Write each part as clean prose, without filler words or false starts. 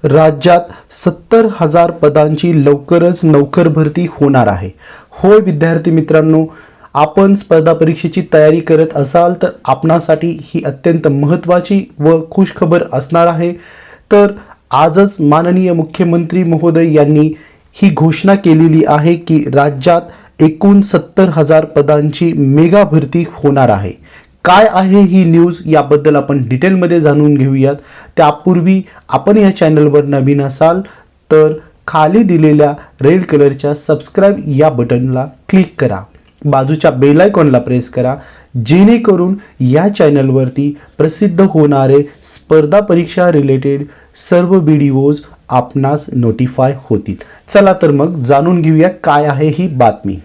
राज्यात 70,000 पदांची लवकरच नोकर भरती होणार आहे। होय विद्यार्थी मित्रांनो, आपण स्पर्धा परीक्षेची तयारी करत असाल तर आपणासाठी ही अत्यंत महत्त्वाची व खुशखबर असणार आहे। तर आजच माननीय मुख्यमंत्री महोदय यांनी ही घोषणा केलेली आहे की राज्यात एकूण 70,000 पदांची मेगा भरती होणार आहे। काय आहे ही न्यूज याबद्दल आपण डिटेलमध्ये जाणून घेऊयात। त्यापूर्वी आपण या चॅनलवर नवीन असाल तर खाली दिलेल्या रेड कलरच्या सबस्क्राइब या बटनला क्लिक करा, बाजूच्या बेल आयकॉनला प्रेस करा, जेणेकरून या चॅनलवरती प्रसिद्ध होणारे स्पर्धा परीक्षा रिलेटेड सर्व व्हिडिओज आपणास नोटिफाय होतील। चला तर मग जाणून घेऊया काय आहे ही बातमी।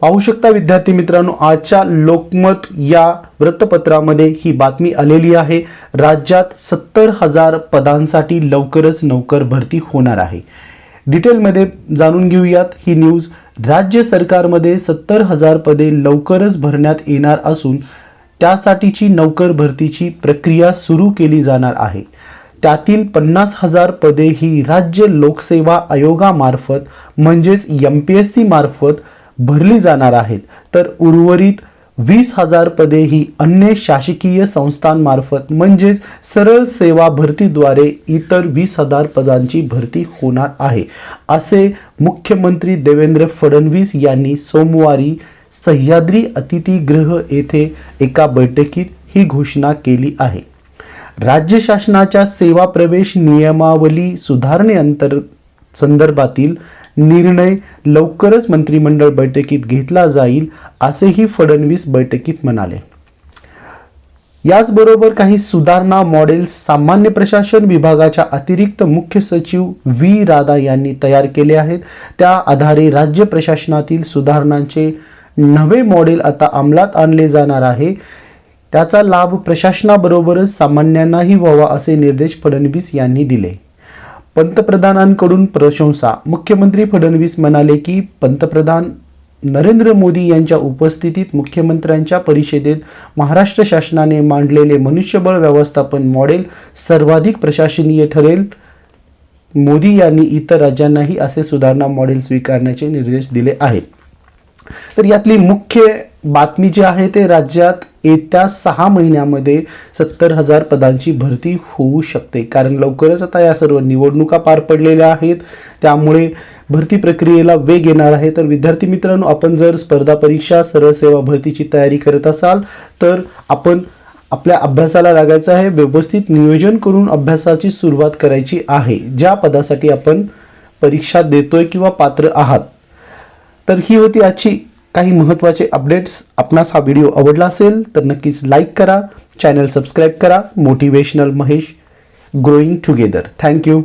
पाहू शकता विद्यार्थी मित्रांनो, आजच्या लोकमत या वृत्तपत्रामध्ये ही बातमी आलेली आहे। राज्यात 70,000 पदांसाठी लवकरच नोकर भरती होणार आहे। डिटेलमध्ये जाणून घेऊयात ही न्यूज। राज्य सरकारमध्ये 70,000 पदे लवकरच भरण्यात येणार असून त्यासाठीची नोकर भरतीची प्रक्रिया सुरू केली जाणार आहे। त्यातील 50,000 पदे ही राज्य लोकसेवा आयोगामार्फत म्हणजेच MPSC मार्फत भरली जाणार आहेत, तर उर्वरित 20,000 पदे ही अन्य शासकीय संस्थांमार्फत म्हणजेच सरळ सेवा भरतीद्वारे इतर 20,000 पदांची भरती होणार आहे, असे मुख्यमंत्री देवेंद्र फडणवीस यांनी सोमवारी सह्याद्री अतिथीगृह येथे एका बैठकीत ही घोषणा केली आहे। राज्य शासनाच्या सेवा प्रवेश नियमावली संदर्भातील निर्णय लवकरच मंत्रिमंडळ बैठकीत घेतला जाईल, असेही फडणवीस बैठकीत म्हणाले। याचबरोबर काही सुधारणा मॉडेल्स सामान्य प्रशासन विभागाच्या अतिरिक्त मुख्य सचिव व्ही राधा यांनी तयार केले आहेत। त्या आधारे राज्य प्रशासनातील सुधारणांचे नवे मॉडेल आता अंमलात आणले जाणार आहे। त्याचा लाभ प्रशासनाबरोबरच सामान्यांनाही व्हावा असे निर्देश फडणवीस यांनी दिले। पंतप्रधानांकडून प्रशंसा। मुख्यमंत्री फडणवीस म्हणाले की पंतप्रधान नरेंद्र मोदी यांच्या उपस्थितीत मुख्यमंत्र्यांच्या परिषदेत महाराष्ट्र शासनाने मांडलेले मनुष्यबळ व्यवस्थापन मॉडेल सर्वाधिक प्रशंसनीय ठरेल। मोदी यांनी इतर राज्यांनाही असे सुधारणा मॉडेल स्वीकारण्याचे निर्देश दिले आहेत। तर यातली मुख्य बातमी जी आहे ते राज्यात येत्या 6 महिन्यामध्ये 70,000 पदांची भरती होऊ शकते, कारण लवकरच आता या सर्व निवडणुका पार पडलेल्या आहेत, त्यामुळे भरती प्रक्रियेला वेग येणार आहे। तर विद्यार्थी मित्रांनो, आपण जर स्पर्धा परीक्षा सरळ सेवा भरतीची तयारी करत असाल तर आपण आपल्या अभ्यासाला लागायचं आहे, व्यवस्थित नियोजन करून अभ्यासाची सुरुवात करायची आहे, ज्या पदासाठी आपण परीक्षा देतोय किंवा पात्र आहात। तर ही होती आजची काही महत्त्वाचे अपडेट्स। आपणास हा व्हिडिओ आवडला असेल तर नक्कीच लाईक करा, चॅनल सबस्क्राइब करा। Motivational Mahesh, growing together. Thank you.